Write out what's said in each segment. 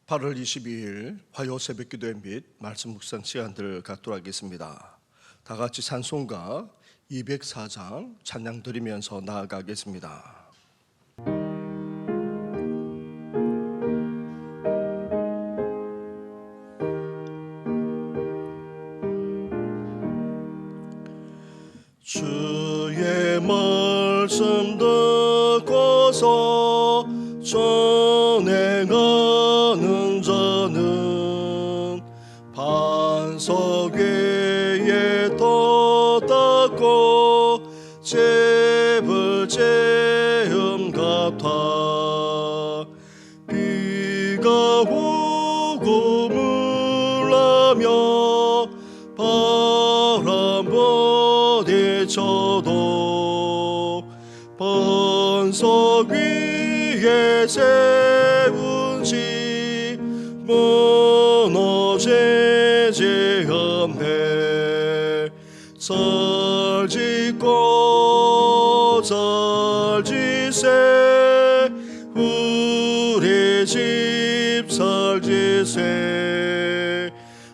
8월 22일 화요 새벽 기도회 및 말씀 묵상 시간들을 갖도록 하겠습니다. 다 같이 찬송가 204장 찬양 드리면서 나아가겠습니다. 주의 말씀 듣고서 전행하는 자는 반석 위에 떴다고 잽을 재음 같아 비가 오고 물나며 바람 부딪혀도 반석 위에 세운 지 무너지지 않네. 쌀짓고 쌀짓세 우리 집 쌀짓세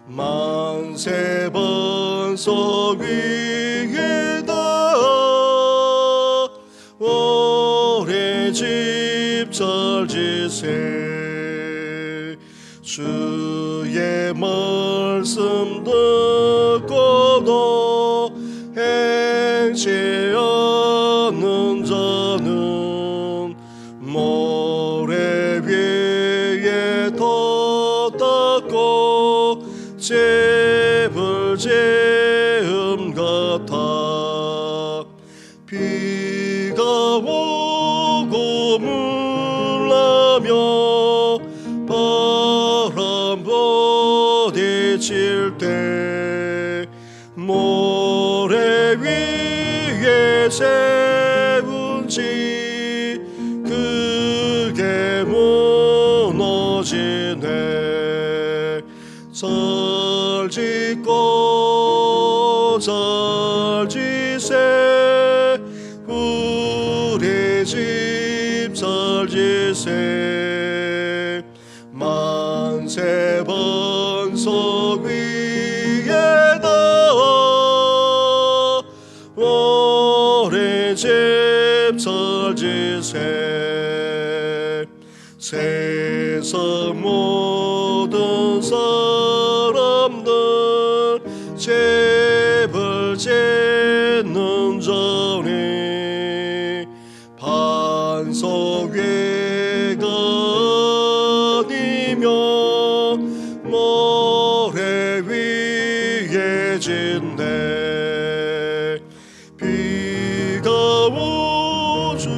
만세 반석 위에다 우리 집 쌀짓세 주의 말씀 듣고도 행치 않는 자는 모래 위에 떴다고 잽을 재음 같아 비가 오고 물나며 바람 부딪힐 때 모래 위에 세운 지 그게 무너지네. 쌀짓고 쌀짓세 우리 집 쌀짓세 만세 반석 위에다 우리 집 쌀짓세 세상 모든 사람들 잽을 재는 자니 반석 위가 아니며 모래 위에 짓네. 비가 우주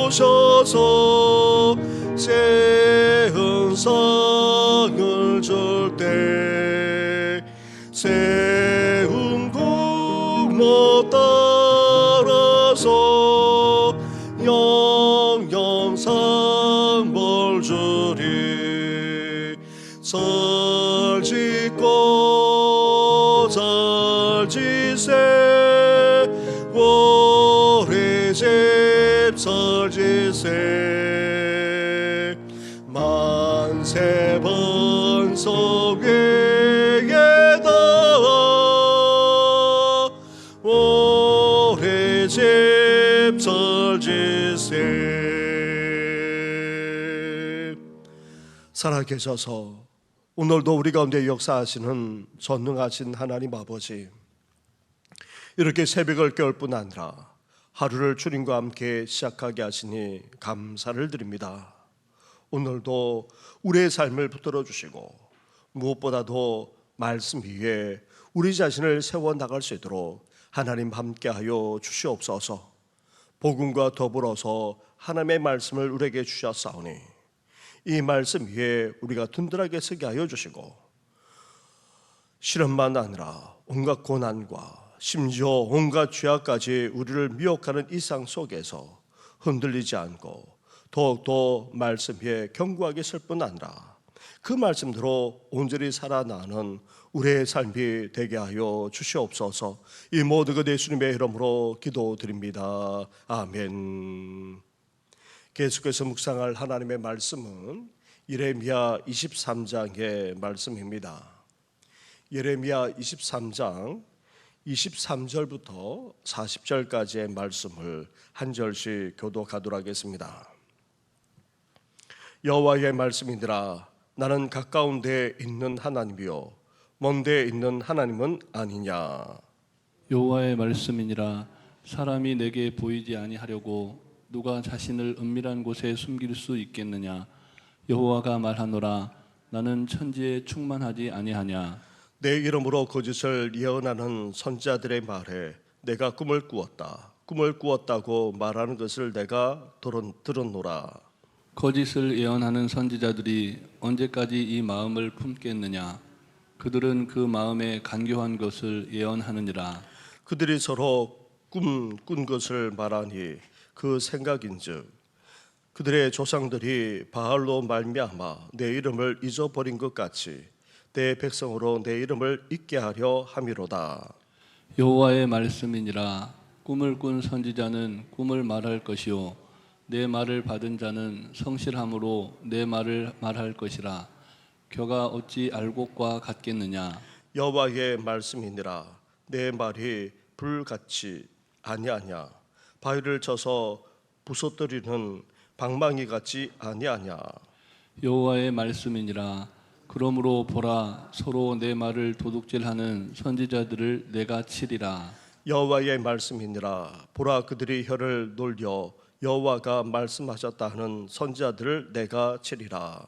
오셔서 세은 상을 줄 때 세운 국모 따라서 영영상 벌 주리. 쌀짓고 쌀짓세 우리 집 쌀짓세 만세 반석 위에다 우리 집 쌀짓세. 살아계셔서 오늘도 우리 가운데 역사하시는 전능하신 하나님 아버지, 이렇게 새벽을 깨울 뿐 아니라 하루를 주님과 함께 시작하게 하시니 감사를 드립니다. 오늘도 우리의 삶을 붙들어 주시고 무엇보다도 말씀 위에 우리 자신을 세워나갈 수 있도록 하나님 함께하여 주시옵소서. 복음과 더불어서 하나님의 말씀을 우리에게 주셨사오니 이 말씀 위에 우리가 든든하게 서게 하여 주시고 시련만 아니라 온갖 고난과 심지어 온갖 죄악까지 우리를 미혹하는 이 상 속에서 흔들리지 않고 더욱더 말씀 위에 견고하게 설 뿐 아니라 그 말씀대로 온전히 살아나는 우리의 삶이 되게 하여 주시옵소서. 이 모든 것 예수님의 이름으로 기도드립니다. 아멘. 계속해서 묵상할 하나님의 말씀은 예레미야 23장의 말씀입니다. 예레미야 23장 23절부터 40절까지의 말씀을 한 절씩 교독하도록 하겠습니다. 여호와의 말씀이니라. 나는 가까운 데에 있는 하나님이요 먼 데에 있는 하나님은 아니냐. 여호와의 말씀이니라. 사람이 내게 보이지 아니하려고 누가 자신을 은밀한 곳에 숨길 수 있겠느냐. 여호와가 말하노라. 나는 천지에 충만하지 아니하냐. 내 이름으로 거짓을 예언하는 선지자들의 말에 내가 꿈을 꾸었다고 말하는 것을 내가 들었노라. 거짓을 예언하는 선지자들이 언제까지 이 마음을 품겠느냐. 그들은 그 마음에 간교한 것을 예언하느니라. 그들이 서로 꾼 것을 말하니 그 생각인즉 그들의 조상들이 바알로 말미암아 내 이름을 잊어버린 것 같이 내 백성으로 내 이름을 잊게 하려 함이로다. 여호와의 말씀이니라. 꿈을 꾼 선지자는 꿈을 말할 것이요 내 말을 받은 자는 성실함으로 내 말을 말할 것이라. 겨가 어찌 알곡과 같겠느냐. 여호와의 말씀이니라. 내 말이 불같이 아니하냐. 바위를 쳐서 부서뜨리는 방망이 같지 아니하냐. 여호와의 말씀이니라. 그러므로 보라, 서로 내 말을 도둑질하는 선지자들을 내가 치리라. 여호와의 말씀이니라. 보라, 그들이 혀를 놀려 여호와가 말씀하셨다 하는 선지자들을 내가 치리라.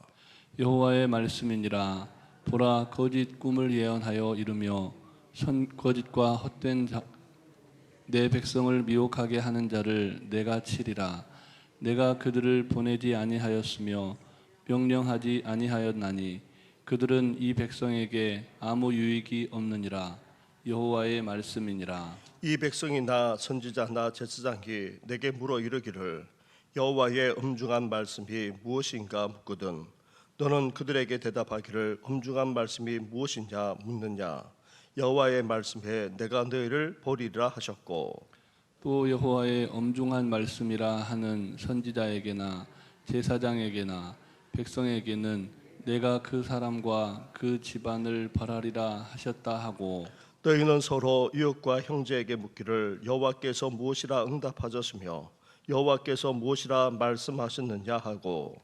여호와의 말씀이니라. 보라, 거짓 꿈을 예언하여 이르며 거짓과 헛된 내 백성을 미혹하게 하는 자를 내가 치리라. 내가 그들을 보내지 아니하였으며 명령하지 아니하였나니 그들은 이 백성에게 아무 유익이 없느니라. 여호와의 말씀이니라. 이 백성이나 선지자나 제사장이 내게 물어 이르기를 여호와의 엄중한 말씀이 무엇인가 묻거든 너는 그들에게 대답하기를 엄중한 말씀이 무엇이냐 묻느냐. 여호와의 말씀에 내가 너희를 버리리라 하셨고 또 여호와의 엄중한 말씀이라 하는 선지자에게나 제사장에게나 백성에게는 내가 그 사람과 그 집안을 벌하리라 하셨다 하고 너희는 서로 이웃과 형제에게 묻기를 여호와께서 무엇이라 응답하셨으며 여호와께서 무엇이라 말씀하셨느냐 하고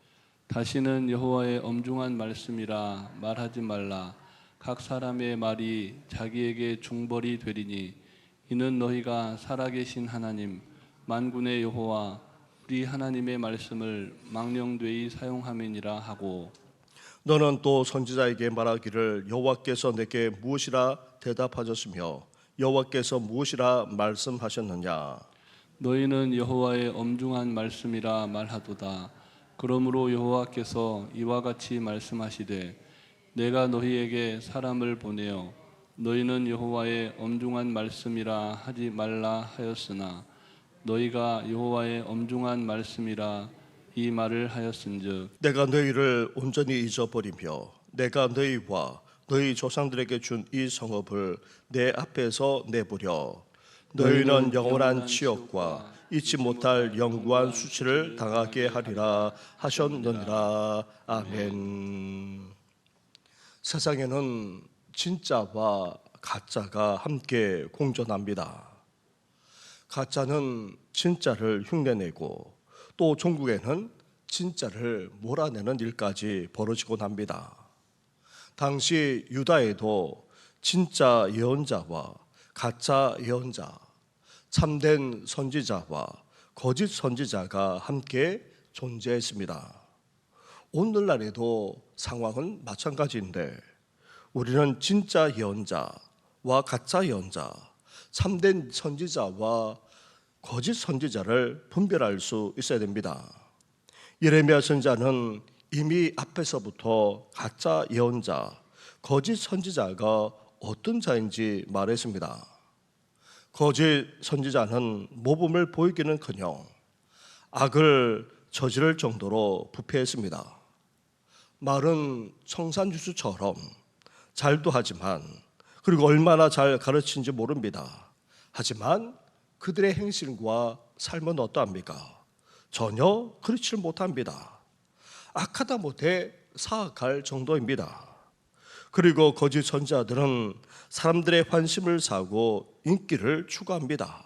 다시는 여호와의 엄중한 말씀이라 말하지 말라. 각 사람의 말이 자기에게 중벌이 되리니 이는 너희가 살아계신 하나님 만군의 여호와 우리 하나님의 말씀을 망령되이 사용함이니라 하고 너는 또 선지자에게 말하기를 여호와께서 내게 무엇이라 대답하셨으며 여호와께서 무엇이라 말씀하셨느냐. 너희는 여호와의 엄중한 말씀이라 말하도다. 그러므로 여호와께서 이와 같이 말씀하시되 내가 너희에게 사람을 보내어 너희는 여호와의 엄중한 말씀이라 하지 말라 하였으나 너희가 여호와의 엄중한 말씀이라 이 말을 하였은즉 내가 너희를 온전히 잊어버리며 내가 너희와 너희 조상들에게 준 이 성읍을 내 앞에서 내버려 너희는 영원한 치욕과 잊지 못할 영구한 수치를 당하게 하리라 하셨느니라. 아멘. 세상에는 진짜와 가짜가 함께 공존합니다. 가짜는 진짜를 흉내내고 또 종국에는 진짜를 몰아내는 일까지 벌어지곤 합니다. 당시 유다에도 진짜 예언자와 가짜 예언자, 참된 선지자와 거짓 선지자가 함께 존재했습니다. 오늘날에도 상황은 마찬가지인데 우리는 진짜 예언자와 가짜 예언자, 참된 선지자와 거짓 선지자를 분별할 수 있어야 됩니다. 예레미야 선지자는 이미 앞에서부터 가짜 예언자, 거짓 선지자가 어떤 자인지 말했습니다. 거짓 선지자는 모범을 보이기는커녕 악을 저지를 정도로 부패했습니다. 말은 청산유수처럼 잘도 하지만 그리고 얼마나 잘 가르치는지 모릅니다. 하지만 그들의 행실과 삶은 어떠합니까? 전혀 그렇지 못합니다. 악하다 못해 사악할 정도입니다. 그리고 거짓 선지자들은 사람들의 환심을 사고 인기를 추구합니다.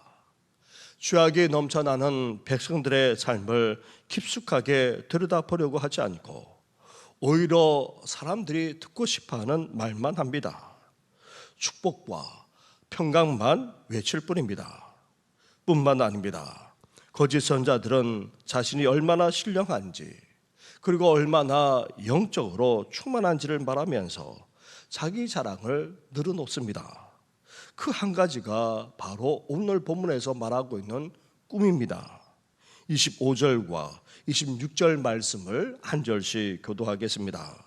죄악이 넘쳐나는 백성들의 삶을 깊숙하게 들여다보려고 하지 않고 오히려 사람들이 듣고 싶어하는 말만 합니다. 축복과 평강만 외칠 뿐입니다. 뿐만 아닙니다. 거짓 선자들은 자신이 얼마나 신령한지 그리고 얼마나 영적으로 충만한지를 말하면서 자기 자랑을 늘어놓습니다. 그 한 가지가 바로 오늘 본문에서 말하고 있는 꿈입니다. 25절과 26절 말씀을 한 절씩 교도하겠습니다.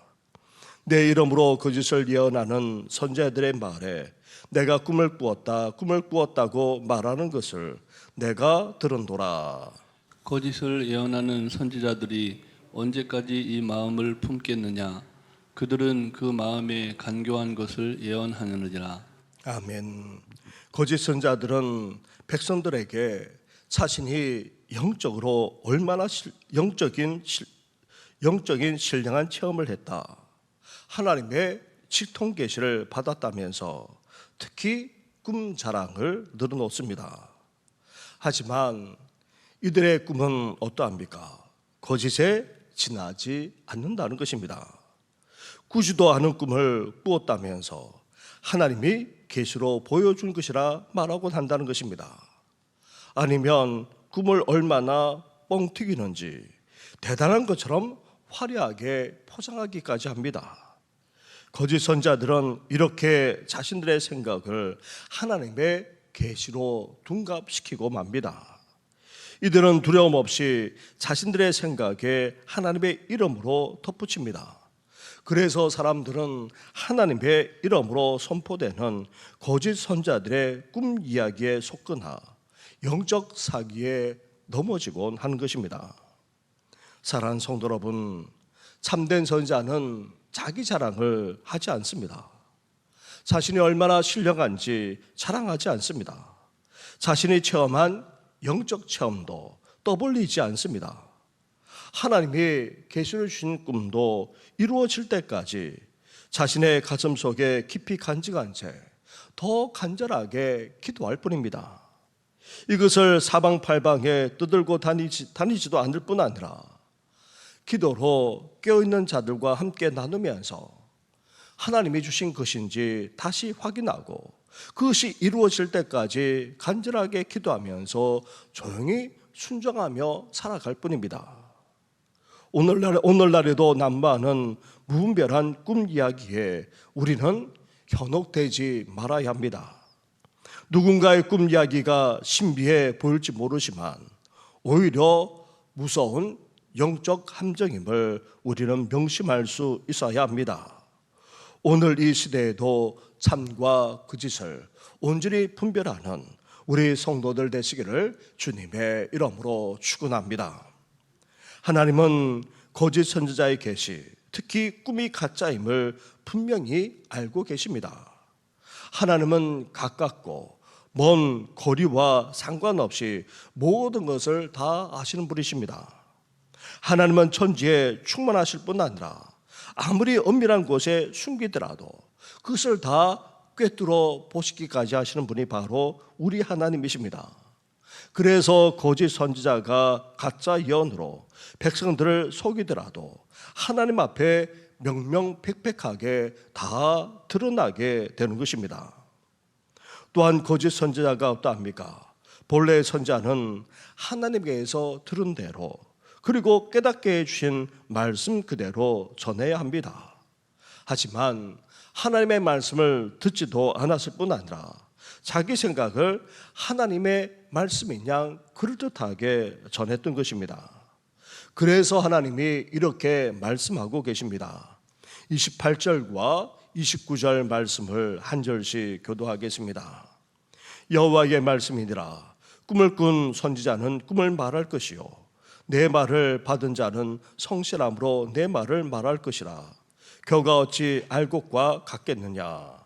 내 이름으로 거짓을 예언하는 선지자들의 말에 내가 꿈을 꾸었다고 말하는 것을 내가 들은도라. 거짓을 예언하는 선지자들이 언제까지 이 마음을 품겠느냐? 그들은 그 마음에 간교한 것을 예언하느니라. 아멘. 거짓 선자들은 백성들에게 자신이 영적으로 얼마나 영적인 신령한 체험을 했다, 하나님의 직통 계시를 받았다면서 특히 꿈 자랑을 늘어놓습니다. 하지만 이들의 꿈은 어떠합니까? 거짓에 지나지 않는다는 것입니다. 꾸지도 않은 꿈을 꾸었다면서 하나님이 계시로 보여준 것이라 말하곤 한다는 것입니다. 아니면 꿈을 얼마나 뻥튀기는지 대단한 것처럼 화려하게 포장하기까지 합니다. 거짓 선자들은 이렇게 자신들의 생각을 하나님의 계시로 둔갑시키고 맙니다. 이들은 두려움 없이 자신들의 생각에 하나님의 이름으로 덧붙입니다. 그래서 사람들은 하나님의 이름으로 선포되는 거짓 선자들의 꿈 이야기에 속거나 영적 사기에 넘어지곤 하는 것입니다. 사랑하는 성도 여러분, 참된 선자는 자기 자랑을 하지 않습니다. 자신이 얼마나 신령한지 자랑하지 않습니다. 자신이 체험한 영적 체험도 떠벌리지 않습니다. 하나님이 계시를 주신 꿈도 이루어질 때까지 자신의 가슴 속에 깊이 간직한 채 더 간절하게 기도할 뿐입니다. 이것을 사방팔방에 떠들고 다니지도 않을 뿐 아니라 기도로 깨어있는 자들과 함께 나누면서 하나님이 주신 것인지 다시 확인하고 그것이 이루어질 때까지 간절하게 기도하면서 조용히 순종하며 살아갈 뿐입니다. 오늘날에도 난무하는 무분별한 꿈 이야기에 우리는 현혹되지 말아야 합니다. 누군가의 꿈 이야기가 신비해 보일지 모르지만 오히려 무서운 영적 함정임을 우리는 명심할 수 있어야 합니다. 오늘 이 시대에도 참과 거짓을 온전히 분별하는 우리 성도들 되시기를 주님의 이름으로 축원합니다. 하나님은 거짓 선지자의 계시, 특히 꿈이 가짜임을 분명히 알고 계십니다. 하나님은 가깝고 먼 거리와 상관없이 모든 것을 다 아시는 분이십니다. 하나님은 천지에 충만하실 뿐 아니라 아무리 엄밀한 곳에 숨기더라도 그것을 다 꿰뚫어 보시기까지 하시는 분이 바로 우리 하나님이십니다. 그래서 거짓 선지자가 가짜 예언으로 백성들을 속이더라도 하나님 앞에 명명백백하게 다 드러나게 되는 것입니다. 또한 거짓 선지자가 어떠합니까? 본래 선지자는 하나님께서 들은 대로 그리고 깨닫게 해주신 말씀 그대로 전해야 합니다. 하지만 하나님의 말씀을 듣지도 않았을 뿐 아니라 자기 생각을 하나님의 말씀인 양 그럴듯하게 전했던 것입니다. 그래서 하나님이 이렇게 말씀하고 계십니다. 28절과 29절 말씀을 한 절씩 교도하겠습니다. 여호와의 말씀이니라. 꿈을 꾼 선지자는 꿈을 말할 것이요 내 말을 받은 자는 성실함으로 내 말을 말할 것이라. 겨가 어찌 알곡과 같겠느냐.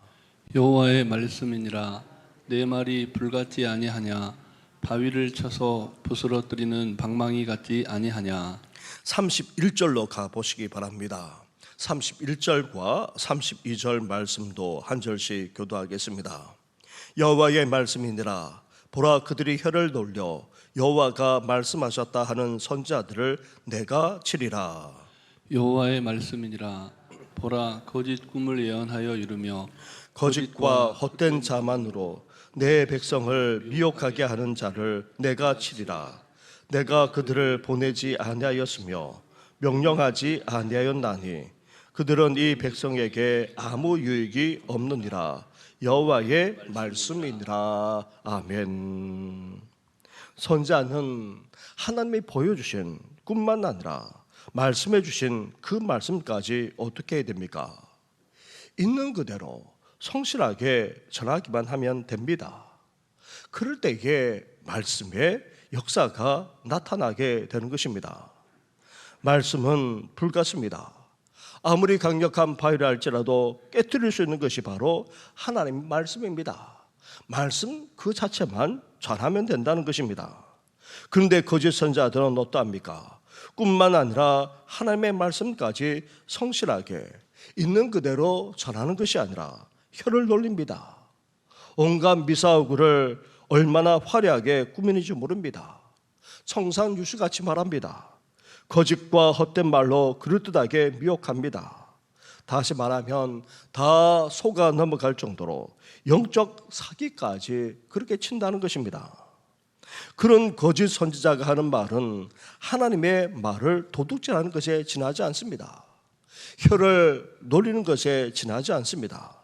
여호와의 말씀이니라. 내 말이 불같지 아니하냐. 바위를 쳐서 부스러뜨리는 방망이 같지 아니하냐. 31절로 가보시기 바랍니다. 31절과 32절 말씀도 한 절씩 교도하겠습니다. 여호와의 말씀이니라. 보라, 그들이 혀를 돌려 여호와가 말씀하셨다 하는 선지자들을 내가 치리라. 여호와의 말씀이니라. 보라, 거짓 꿈을 예언하여 이루며 거짓과 헛된 자만으로 내 백성을 미혹하게 하는 자를 내가 치리라. 내가 그들을 보내지 아니하였으며 명령하지 아니하였나니 그들은 이 백성에게 아무 유익이 없느니라. 여호와의 말씀이니라. 아멘. 선지자는 하나님이 보여주신 꿈만 아니라 말씀해 주신 그 말씀까지 어떻게 해야 됩니까? 있는 그대로 성실하게 전하기만 하면 됩니다. 그럴 때에 말씀의 역사가 나타나게 되는 것입니다. 말씀은 불 같습니다. 아무리 강력한 바위라 할지라도 깨뜨릴 수 있는 것이 바로 하나님 말씀입니다. 말씀 그 자체만 전하면 된다는 것입니다. 그런데 거짓 선지자들은 어떠합니까? 꿈만 아니라 하나님의 말씀까지 성실하게 있는 그대로 전하는 것이 아니라 혀를 돌립니다. 온갖 미사오구를 얼마나 화려하게 꾸미는지 모릅니다. 청산유수같이 말합니다. 거짓과 헛된 말로 그럴듯하게 미혹합니다. 다시 말하면 다 속아 넘어갈 정도로 영적 사기까지 그렇게 친다는 것입니다. 그런 거짓 선지자가 하는 말은 하나님의 말을 도둑질하는 것에 지나지 않습니다. 혀를 놀리는 것에 지나지 않습니다.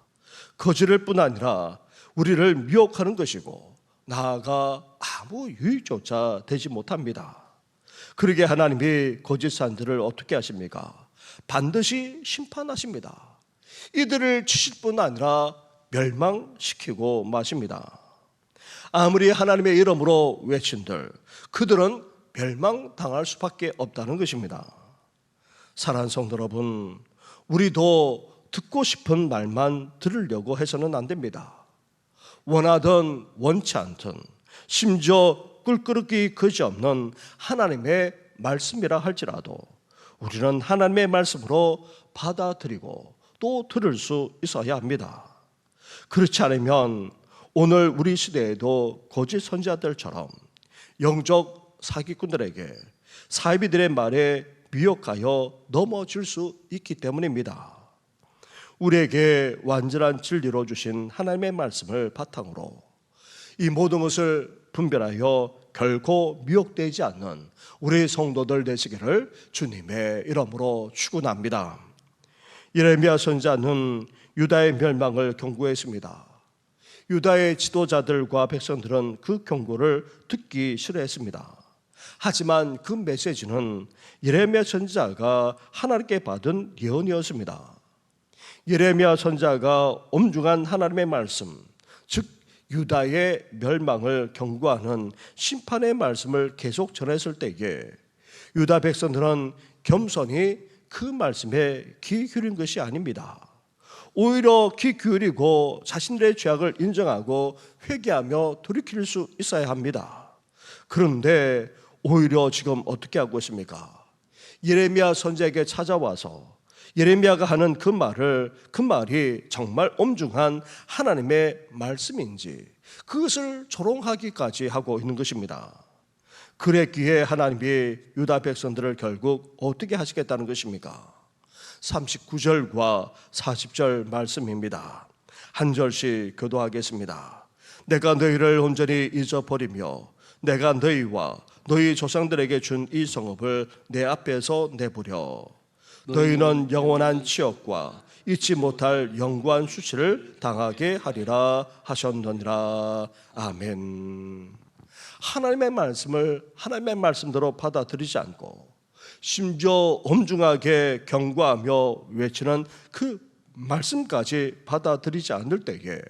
거짓일 뿐 아니라 우리를 미혹하는 것이고 나아가 아무 유익조차 되지 못합니다. 그러게 하나님이 거짓 산들을 어떻게 하십니까? 반드시 심판하십니다. 이들을 치실 뿐 아니라 멸망시키고 마십니다. 아무리 하나님의 이름으로 외친들 그들은 멸망당할 수밖에 없다는 것입니다. 사랑하는 성도 여러분, 우리도 듣고 싶은 말만 들으려고 해서는 안 됩니다. 원하든 원치 않든 심지어 꿀끄럽기 그지없는 하나님의 말씀이라 할지라도 우리는 하나님의 말씀으로 받아들이고 또 들을 수 있어야 합니다. 그렇지 않으면 오늘 우리 시대에도 거짓 선지자들처럼 영적 사기꾼들에게 사이비들의 말에 미혹하여 넘어질 수 있기 때문입니다. 우리에게 완전한 진리로 주신 하나님의 말씀을 바탕으로 이 모든 것을 분별하여 결코 미혹되지 않는 우리 성도들 되시기를 주님의 이름으로 축원합니다. 예레미야 선지자는 유다의 멸망을 경고했습니다. 유다의 지도자들과 백성들은 그 경고를 듣기 싫어했습니다. 하지만 그 메시지는 예레미야 선지자가 하나님께 받은 예언이었습니다. 예레미야 선지자가 엄중한 하나님의 말씀, 즉 유다의 멸망을 경고하는 심판의 말씀을 계속 전했을 때에 유다 백성들은 겸손히 그 말씀에 귀 기울인 것이 아닙니다. 오히려 귀 기울이고 자신들의 죄악을 인정하고 회개하며 돌이킬 수 있어야 합니다. 그런데 오히려 지금 어떻게 하고 있습니까? 예레미야 선지자에게 찾아와서 예레미야가 하는 그 말이 정말 엄중한 하나님의 말씀인지 그것을 조롱하기까지 하고 있는 것입니다. 그랬기에 하나님이 유다 백성들을 결국 어떻게 하시겠다는 것입니까? 39절과 40절 말씀입니다. 한 절씩 교도하겠습니다. 내가 너희를 온전히 잊어버리며 내가 너희와 너희 조상들에게 준 이 성읍을 내 앞에서 내버려 너희는 영원한 치욕과 잊지 못할 영구한 수치를 당하게 하리라 하셨느니라. 아멘. 하나님의 말씀을 하나님의 말씀대로 받아들이지 않고 심지어 엄중하게 경고하며 외치는 그 말씀까지 받아들이지 않을 때에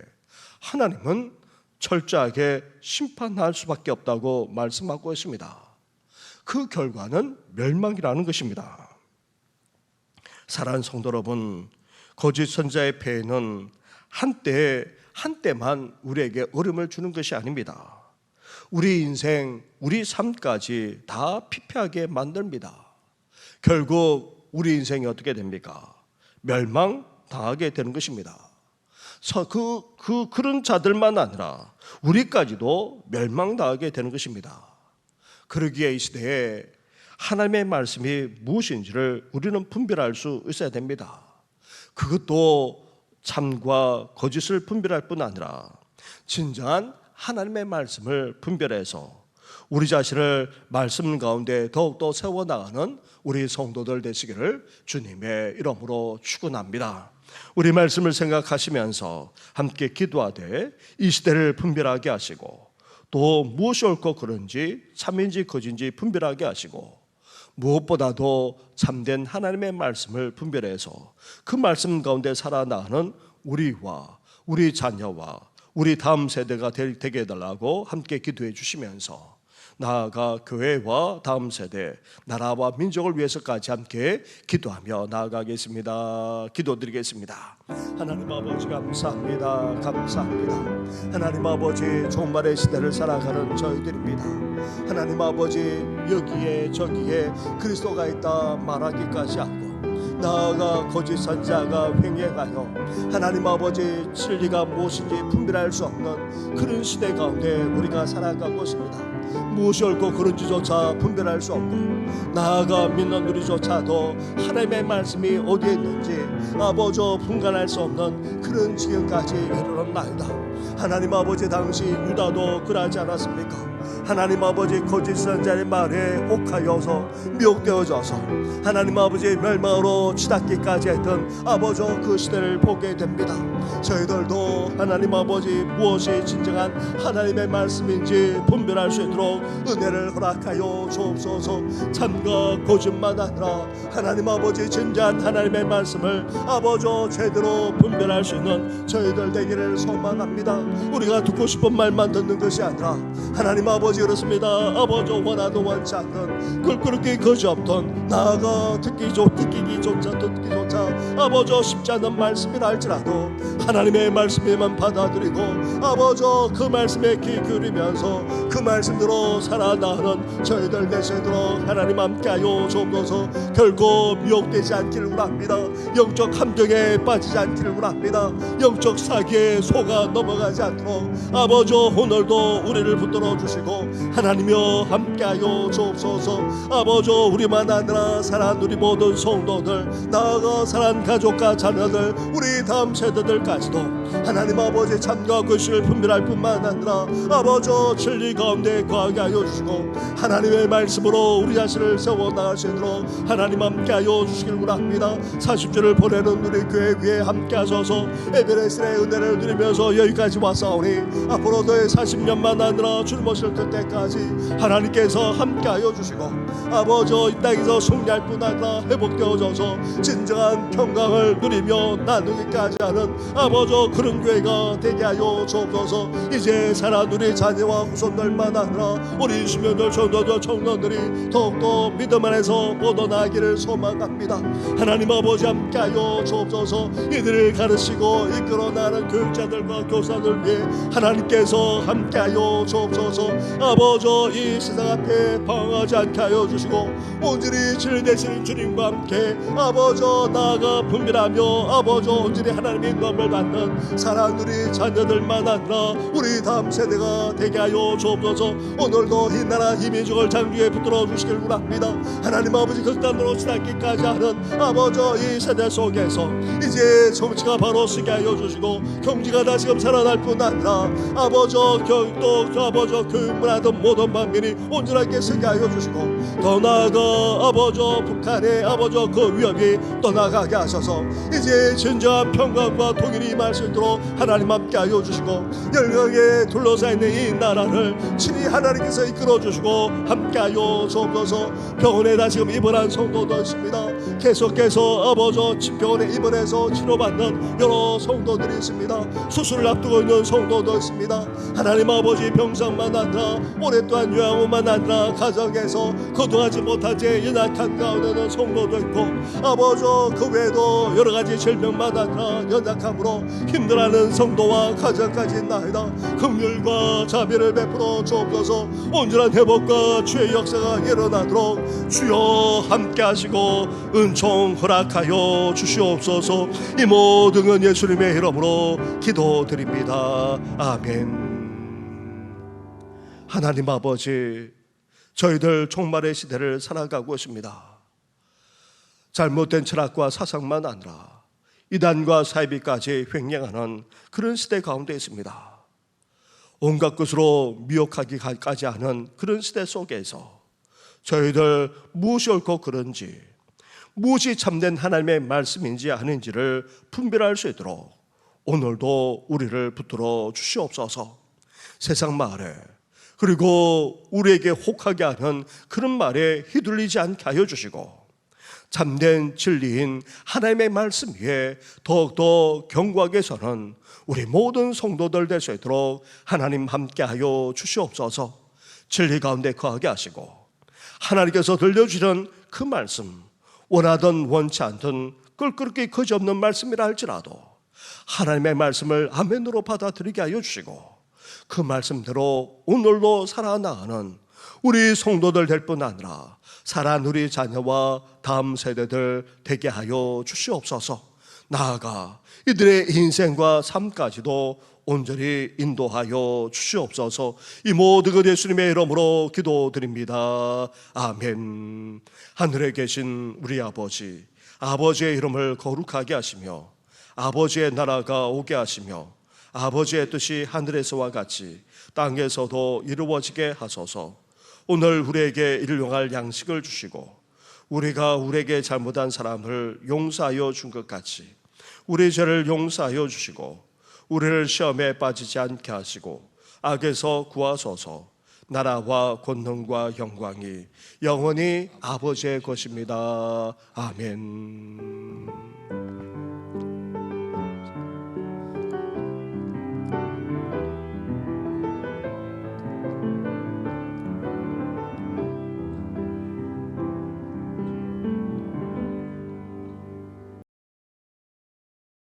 하나님은 철저하게 심판할 수밖에 없다고 말씀하고 있습니다. 그 결과는 멸망이라는 것입니다. 사랑하는 성도 여러분, 거짓 선지자의 폐해는 한때만 우리에게 어려움을 주는 것이 아닙니다. 우리 인생, 우리 삶까지 다 피폐하게 만듭니다. 결국 우리 인생이 어떻게 됩니까? 멸망당하게 되는 것입니다. 그런 자들만 아니라 우리까지도 멸망당하게 되는 것입니다. 그러기에 이 시대에 하나님의 말씀이 무엇인지를 우리는 분별할 수 있어야 됩니다. 그것도 참과 거짓을 분별할 뿐 아니라 진정한 하나님의 말씀을 분별해서 우리 자신을 말씀 가운데 더욱더 세워나가는 우리 성도들 되시기를 주님의 이름으로 축원합니다. 우리 말씀을 생각하시면서 함께 기도하되 이 시대를 분별하게 하시고 또 무엇이 옳고 그른지 참인지 거짓인지 분별하게 하시고 무엇보다도 참된 하나님의 말씀을 분별해서 그 말씀 가운데 살아나가는 우리와 우리 자녀와 우리 다음 세대가 되게 해달라고 함께 기도해 주시면서 나아가 교회와 다음 세대, 나라와 민족을 위해서까지 함께 기도하며 나아가겠습니다. 기도드리겠습니다. 하나님 아버지 감사합니다. 감사합니다. 하나님 아버지 종말의 시대를 살아가는 저희들입니다. 하나님 아버지 여기에 저기에 그리스도가 있다 말하기까지 하고 나아가 거짓 선지자가 횡행하여 하나님 아버지 진리가 무엇인지 분별할 수 없는 그런 시대 가운데 우리가 살아가고 있습니다. 무엇이 옳고 그른지조차 분별할 수 없고 나아가 믿는 우리조차도 하나님의 말씀이 어디에 있는지 아버지 분간할 수 없는 그런 지경까지 이르렀나이다. 하나님 아버지 당시 유다도 그러하지 않았습니까? 하나님 아버지 거짓 선지자의 말에 혹하여서 미혹되어져서 하나님 아버지의 멸망으로 치닫기까지 했던 아버지 그 시대를 보게 됩니다. 저희들도 하나님 아버지 무엇이 진정한 하나님의 말씀인지 분별할 수 있도록 은혜를 허락하여 주옵소서. 참과 거짓만 아니라 하나님 아버지 진정한 하나님의 말씀을 아버지 제대로 분별할 수 있는 저희들 되기를 소망합니다. 우리가 듣고 싶은 말만 듣는 것이 아니라 하나님 아버지 그렇습니다. 아버지 원하도 원치 않는 그렇게 거짓없던 나아가 듣기조차 아버지 쉽지 않은 말씀이라 할지라도 하나님의 말씀에만 받아들이고 아버지 그 말씀에 귀 기울이면서 그 말씀대로 살아나가는 저희들 되시도록 하나님 함께하여 주옵소서. 결코 미혹되지 않기를 원합니다. 영적 함정에 빠지지 않기를 원합니다. 영적 사기에 속아 넘어가지 않도록 아버지 오늘도 우리를 붙들어 주시고 하나님이여 함께하여 주옵소서. 아버지 우리만 아니라 사랑하는 우리 모든 성도들 나아가 사랑하는 가족과 자녀들 우리 다음 세대들까지도 하나님 아버지 참과 거짓을 분별할 뿐만 아니라 아버지 진리 가운데 거하게 하여 주시고 하나님의 말씀으로 우리 자신을 세워나갈 수 있도록 하나님 함께하여 주시길 원합니다. 40주를 보내는 우리 교회 위에 함께하셔서 에베레스의 은혜를 누리면서 여기까지 왔사오니 앞으로도 40년만 아니라 주님 오실 그때까지 하나님께서 함께하여 주시고 아버지 이 땅에서 승리할 뿐 아니라 회복되어져서 진정한 평강을 누리며 나누기까지 하는 아버지 그런 교회가 되게 하여 주옵소서. 이제 살아온 우리 자녀와 후손들만 아니라 우리 수면들 전도자 청년들이 더욱더 믿음 안에서 뻗어나기를 소망합니다. 하나님 아버지 함께하여 주옵소서. 이들을 가르치고 이끌어나가는 교육자들과 교사들 위해 하나님께서 함께하여 주옵소서. 아버지 이 세상 앞에 방황하지 않게 하여 주시고 온전히 진리 되시는 주님과 함께 아버지 나아가 분별하며 아버지 온전히 하나님의 인도함을 받는 사랑하는 우리 자녀들만 아니라 우리 다음 세대가 되게 하여 주옵소서. 오늘도 이 나라 이 민족을 장주에 붙들어 주시길 원합니다. 하나님 아버지 극단으로 치닫기까지 하는 아버지 이 세대 속에서 이제 정치가 바로 서게 하여 주시고 경제가 다시금 살아날 뿐 아니라 아버지 교육도 아버지 교육만 하던 모든 반면이 온전하게 서게 하여 주시고 더 나아가 아버지 북한의 아버지 그 위협이 떠나가게 하셔서 이제 진정한 평강과 통일이 임할 수 있도록 하나님 함께 하여 주시고 열강에 둘러싸여 있는 이 나라를 친히 하나님께서 이끌어 주시고 함께 하여 주옵소서. 병원에 다시금 입원한 성도도 있습니다. 계속해서 아버지 병원에 입원해서 치료받는 여러 성도들이 있습니다. 수술을 앞두고 있는 성도도 있습니다. 하나님 아버지 병상만 아니라 오랫동안 요양원만 아니라 가정에서 거동하지 못한 채 연약한 가운데는 성도도 있고 아버지 그 외에도 여러 가지 질병만 아니라 연약함으로 힘 힘들어하는 성도와 가정까지 나이다 긍휼과 자비를 베풀어 주옵소서. 온전한 회복과 주의 역사가 일어나도록 주여 함께 하시고 은총 허락하여 주시옵소서. 이 모든 건 예수님의 이름으로 기도드립니다. 아멘. 하나님 아버지, 저희들 종말의 시대를 살아가고 있습니다. 잘못된 철학과 사상만 아니라 이단과 사이비까지 횡령하는 그런 시대 가운데 있습니다. 온갖 것으로 미혹하기까지 하는 그런 시대 속에서 저희들 무엇이 옳고 그른지, 무엇이 참된 하나님의 말씀인지 아닌지를 분별할 수 있도록 오늘도 우리를 붙들어 주시옵소서. 세상 말에, 그리고 우리에게 혹하게 하는 그런 말에 휘둘리지 않게 하여 주시고 참된 진리인 하나님의 말씀 위에 더욱더 견고하게 서는 우리 모든 성도들 될 수 있도록 하나님 함께하여 주시옵소서. 진리 가운데 거하게 하시고 하나님께서 들려주시는 그 말씀, 원하든 원치 않든 끌끌기 거지없는 말씀이라 할지라도 하나님의 말씀을 아멘으로 받아들이게 하여 주시고 그 말씀대로 오늘도 살아나가는 우리 성도들 될 뿐 아니라 살아난 우리 자녀와 다음 세대들 되게 하여 주시옵소서. 나아가 이들의 인생과 삶까지도 온전히 인도하여 주시옵소서. 이 모든 것 예수님의 이름으로 기도드립니다. 아멘. 하늘에 계신 우리 아버지, 아버지의 이름을 거룩하게 하시며 아버지의 나라가 오게 하시며 아버지의 뜻이 하늘에서와 같이 땅에서도 이루어지게 하소서. 오늘 우리에게 일용할 양식을 주시고 우리가 우리에게 잘못한 사람을 용서하여 준 것 같이 우리 죄를 용서하여 주시고 우리를 시험에 빠지지 않게 하시고 악에서 구하소서. 나라와 권능과 영광이 영원히 아버지의 것입니다. 아멘.